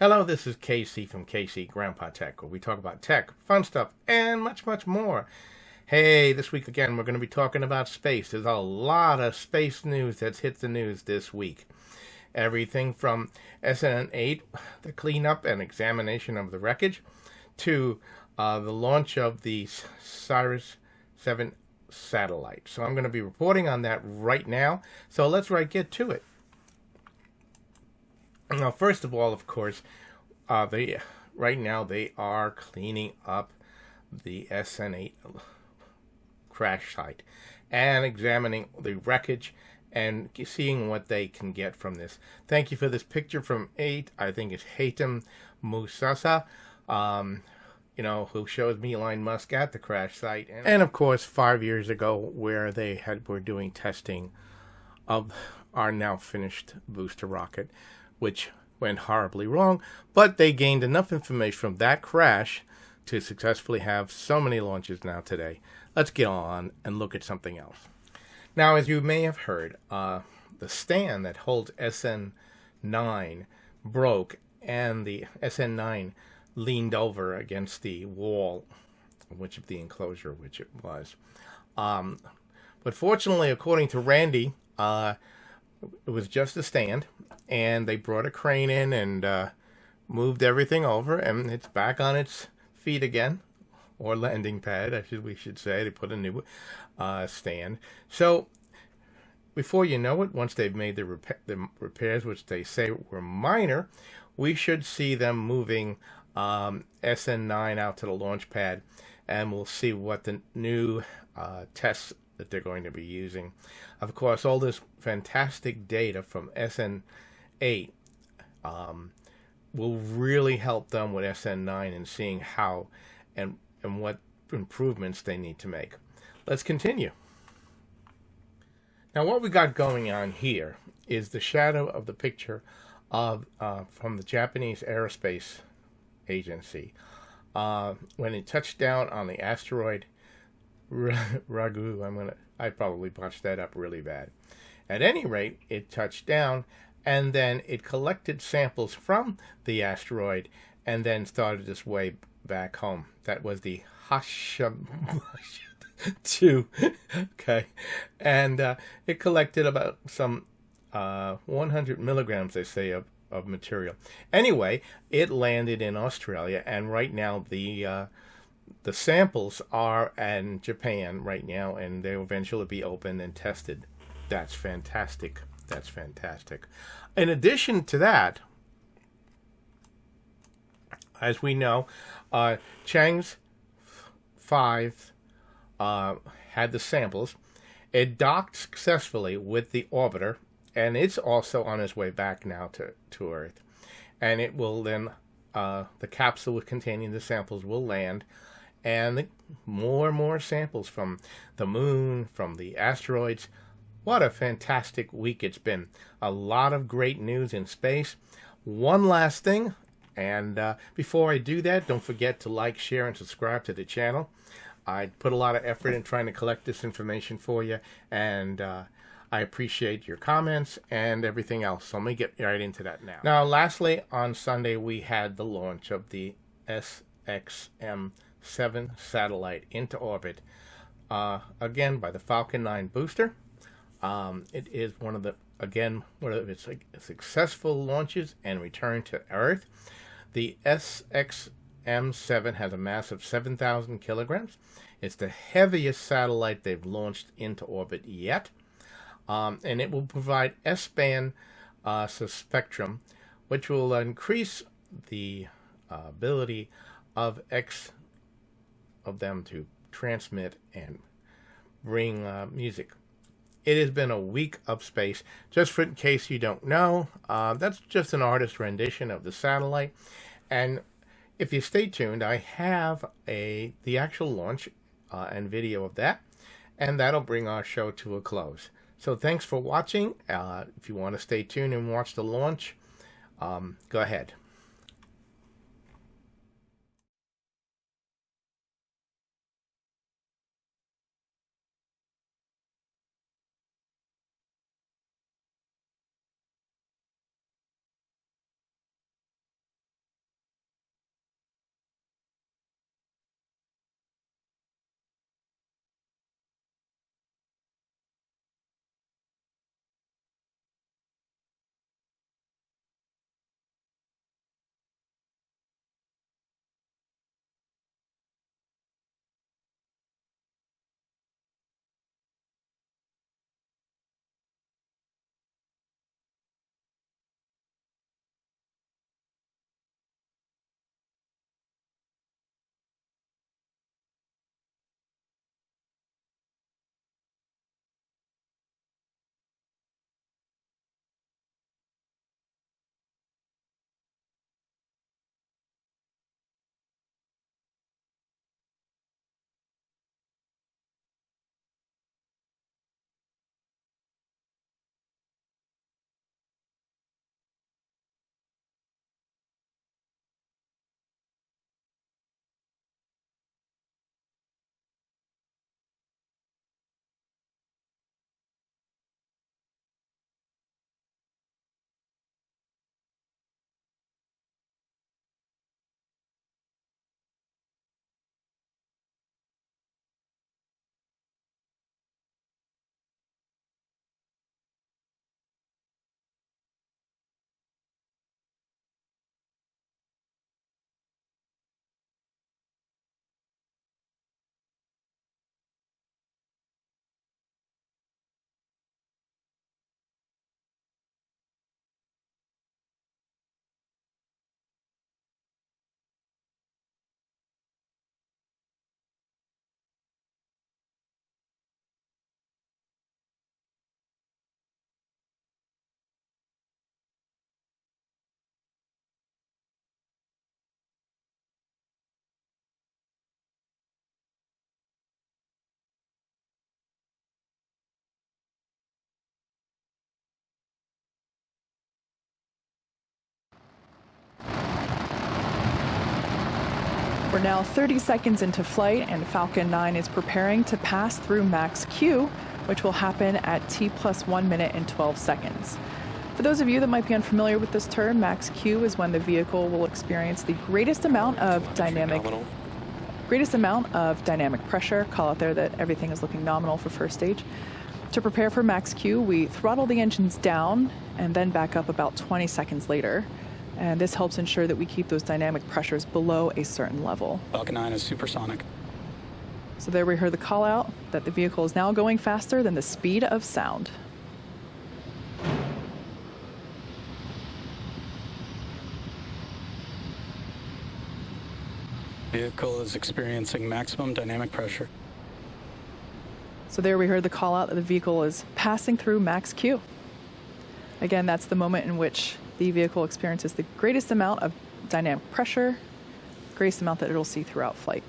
Hello, this is KC from KC Grandpa Tech, where we talk about tech, fun stuff, and much, much more. Hey, this week again, we're going to be talking about space. There's a lot of space news that's hit the news this week. Everything from SN8, the cleanup and examination of the wreckage, to the launch of the CRS7 satellite. So I'm going to be reporting on that right now. So let's get to it. Now, first of all, of course, right now they are cleaning up the SN8 crash site and examining the wreckage and seeing what they can get from this. Thank you for this picture from 8. I think it's Hatem Moussa, who shows me Elon Musk at the crash site. And of course, 5 years ago, where they were doing testing of our now finished booster rocket, which went horribly wrong, but they gained enough information from that crash to successfully have so many launches now today. Let's get on and look at something else. Now, as you may have heard, the stand that holds SN9 broke, and the SN9 leaned over against the wall, which of the enclosure, which it was. But fortunately, according to Randy, it was just a stand, and they brought a crane in and moved everything over, and it's back on its feet again, or landing pad, we should say. They put a new stand. So before you know it, once they've made the repairs, which they say were minor, we should see them moving SN9 out to the launch pad, and we'll see what the new tests that they're going to be using. Of course, all this fantastic data from SN8 will really help them with SN9 and seeing how and what improvements they need to make. Let's continue. Now, what we got going on here is the shadow of the picture of from the Japanese Aerospace Agency when it touched down on the asteroid Ryugu. I probably botched that up really bad. At any rate, it touched down, and then it collected samples from the asteroid and then started its way back home. That was the Hatem Moussa, okay, and it collected about some 100 milligrams, they say, of material. Anyway, it landed in Australia, and right now the samples are in Japan right now, and they will eventually be opened and tested. That's fantastic. That's fantastic. In addition to that, as we know, Chang'e 5 had the samples. It docked successfully with the orbiter, and it's also on its way back now to Earth. And it will then, the capsule containing the samples will land, and more and more samples from the moon, from the asteroids. What a fantastic week it's been. A lot of great news in space. One last thing, and before I do that, don't forget to like, share, and subscribe to the channel. I put a lot of effort in trying to collect this information for you, and I appreciate your comments and everything else. So let me get right into that now. Now, lastly, on Sunday, we had the launch of the SXM7 satellite into orbit, again by the Falcon 9 booster. It is one of its successful launches and return to Earth. The SXM7 has a mass of 7,000 kilograms. It's the heaviest satellite they've launched into orbit yet. And it will provide S-band spectrum, which will increase the ability of them to transmit and bring music. It has been a week of space. Just for in case you don't know, that's just an artist's rendition of the satellite. And if you stay tuned, I have the actual launch and video of that, and that'll bring our show to a close. So thanks for watching. If you want to stay tuned and watch the launch, go ahead. We're now 30 seconds into flight, and Falcon 9 is preparing to pass through max Q, which will happen at T plus 1 minute and 12 seconds. For those of you that might be unfamiliar with this term, max Q is when the vehicle will experience the greatest amount of dynamic pressure. Call out there that everything is looking nominal for first stage. To prepare for max Q, we throttle the engines down and then back up about 20 seconds later. And this helps ensure that we keep those dynamic pressures below a certain level. Falcon 9 is supersonic. So there we heard the call out that the vehicle is now going faster than the speed of sound. Vehicle is experiencing maximum dynamic pressure. So there we heard the call out that the vehicle is passing through max Q. Again, that's the moment in which the vehicle experiences the greatest amount of dynamic pressure, greatest amount that it'll see throughout flight.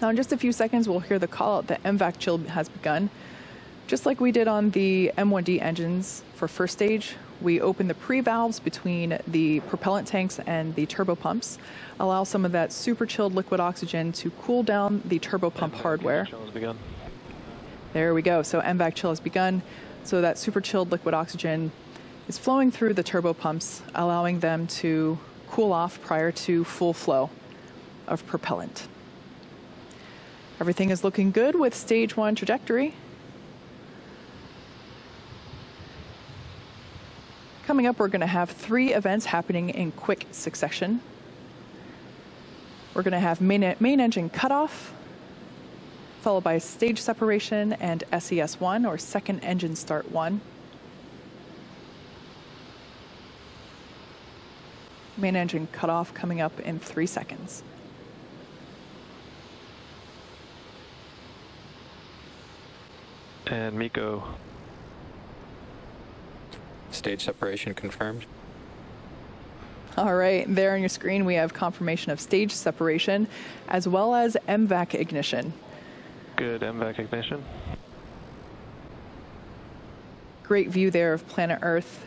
Now in just a few seconds, we'll hear the call out that MVAC chill has begun. Just like we did on the M1D engines for first stage, we open the pre-valves between the propellant tanks and the turbopumps, allow some of that super chilled liquid oxygen to cool down the turbopump hardware. There we go. So MVAC chill has begun. So that super chilled liquid oxygen is flowing through the turbopumps, allowing them to cool off prior to full flow of propellant. Everything is looking good with stage 1 trajectory. Coming up, we're going to have 3 events happening in quick succession. We're going to have main engine cutoff, followed by stage separation and SES1, or second engine start 1. Main engine cutoff coming up in 3 seconds. And Miko. Stage separation confirmed. All right, there on your screen we have confirmation of stage separation as well as MVAC ignition. Good MVAC ignition. Great view there of planet Earth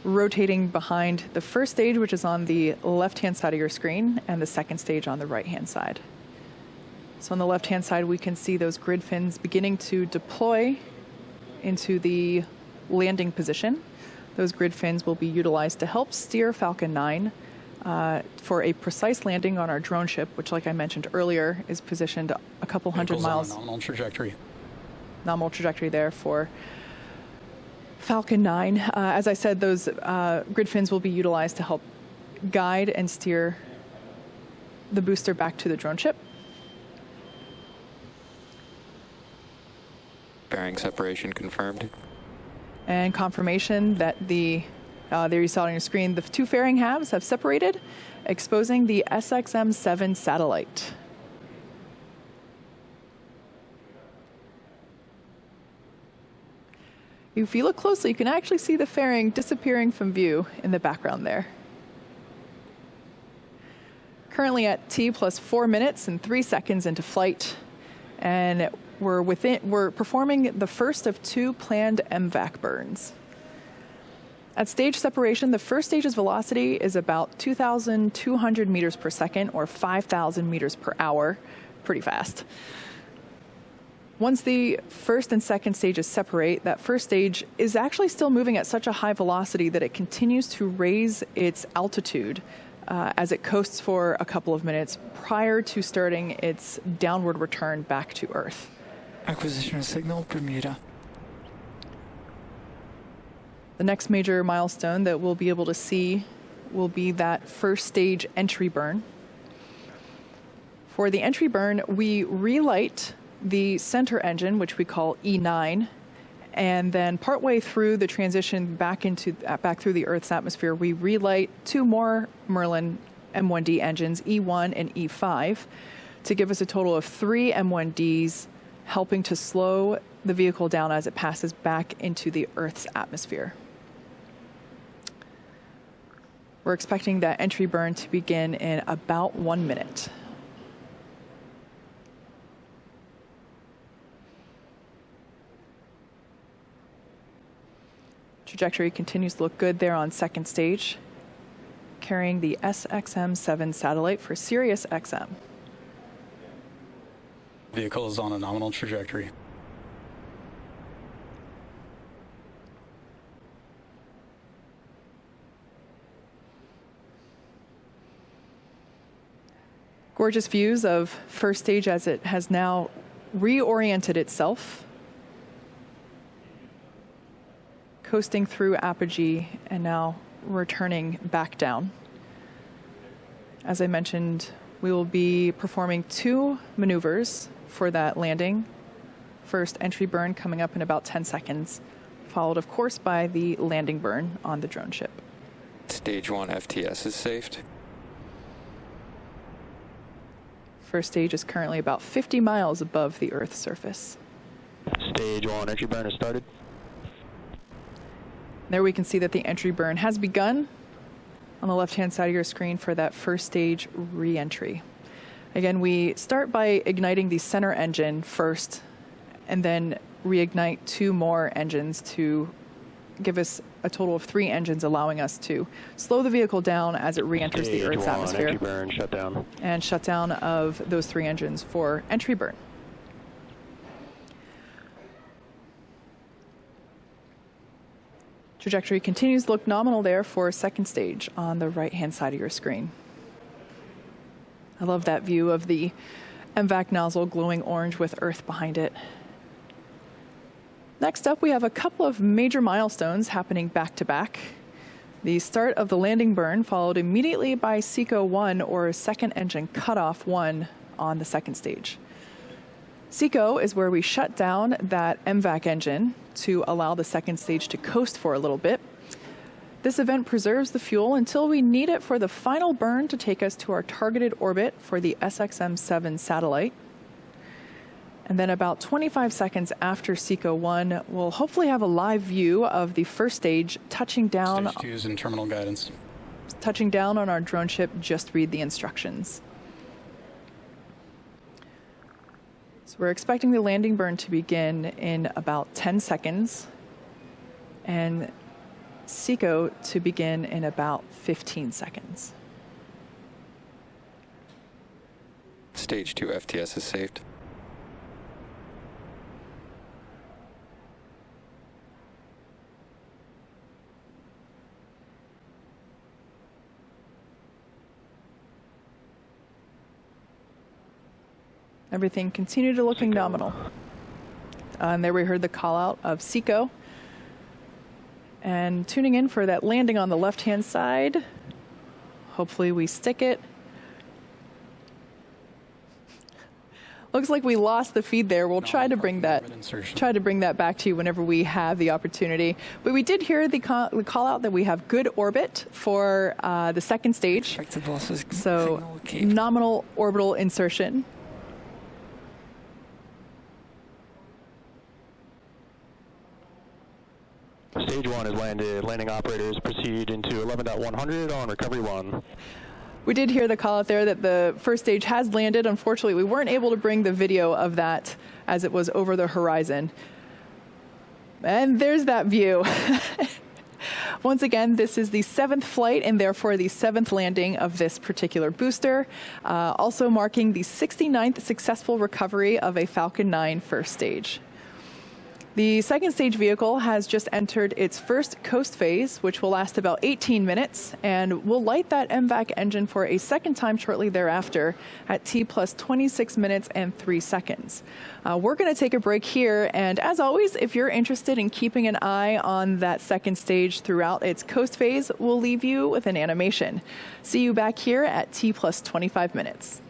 rotating behind the first stage, which is on the left-hand side of your screen, and the second stage on the right-hand side. So on the left-hand side, we can see those grid fins beginning to deploy into the landing position. Those grid fins will be utilized to help steer Falcon 9 for a precise landing on our drone ship, which, like I mentioned earlier, is positioned a couple hundred miles. Nominal trajectory. Nominal trajectory there for Falcon 9. As I said, those grid fins will be utilized to help guide and steer the booster back to the drone ship. Bearing separation confirmed. And confirmation that there you saw it on your screen, the 2 fairing halves have separated, exposing the SXM-7 satellite. If you look closely, you can actually see the fairing disappearing from view in the background there. Currently at T plus 4 minutes and 3 seconds into flight, and we're performing the first of 2 planned MVAC burns. At stage separation, the first stage's velocity is about 2,200 meters per second, or 5,000 meters per hour. Pretty fast. Once the first and second stages separate, that first stage is actually still moving at such a high velocity that it continues to raise its altitude as it coasts for a couple of minutes prior to starting its downward return back to Earth. Acquisition signal, Bermuda. The next major milestone that we'll be able to see will be that first stage entry burn. For the entry burn, we relight the center engine, which we call E9, and then partway through the transition back through the Earth's atmosphere, we relight 2 more Merlin M1D engines, E1 and E5, to give us a total of 3 M1Ds, helping to slow the vehicle down as it passes back into the Earth's atmosphere. We're expecting that entry burn to begin in about 1 minute. Trajectory continues to look good there on second stage. carrying the SXM-7 satellite for Sirius XM. Vehicle is on a nominal trajectory. Gorgeous views of first stage as it has now reoriented itself, coasting through apogee and now returning back down. As I mentioned, we will be performing 2 maneuvers for that landing. First, entry burn coming up in about 10 seconds, followed of course by the landing burn on the drone ship. Stage 1 FTS is saved. First stage is currently about 50 miles above the Earth's surface. Stage 1 entry burn has started. There we can see that the entry burn has begun on the left-hand side of your screen for that first stage re-entry. Again, we start by igniting the center engine first and then reignite 2 more engines to give us a total of 3 engines, allowing us to slow the vehicle down as it re-enters the Earth's atmosphere. Entry burn, shut down. And shutdown of those 3 engines for entry burn. Trajectory continues to look nominal there for second stage on the right-hand side of your screen. I love that view of the MVAC nozzle glowing orange with Earth behind it. Next up, we have a couple of major milestones happening back-to-back. The start of the landing burn followed immediately by SECO 1, or second engine cutoff 1, on the second stage. SECO is where we shut down that MVAC engine to allow the second stage to coast for a little bit. This event preserves the fuel until we need it for the final burn to take us to our targeted orbit for the SXM-7 satellite. And then about 25 seconds after SECO 1, we'll hopefully have a live view of the first stage touching down. Stage 2 is in terminal guidance. Touching down on our drone ship, just read the instructions. So we're expecting the landing burn to begin in about 10 seconds and SECO to begin in about 15 seconds. Stage 2 FTS is saved. Everything continued to looking nominal. And there we heard the call out of SECO. And tuning in for that landing on the left-hand side. Hopefully we stick it. Looks like we lost the feed there. We'll try to bring that back to you whenever we have the opportunity. But we did hear the call out that we have good orbit for the second stage. So nominal orbital insertion. Stage 1 is landed. Landing operators proceed into 11.100 on recovery 1. We did hear the call out there that the first stage has landed. Unfortunately, we weren't able to bring the video of that as it was over the horizon. And there's that view. Once again, this is the 7th flight and therefore the 7th landing of this particular booster, also marking the 69th successful recovery of a Falcon 9 first stage. The second stage vehicle has just entered its first coast phase, which will last about 18 minutes, and will light that MVAC engine for a second time shortly thereafter at T plus 26 minutes and 3 seconds. We're going to take a break here, and as always, if you're interested in keeping an eye on that second stage throughout its coast phase, we'll leave you with an animation. See you back here at T plus 25 minutes.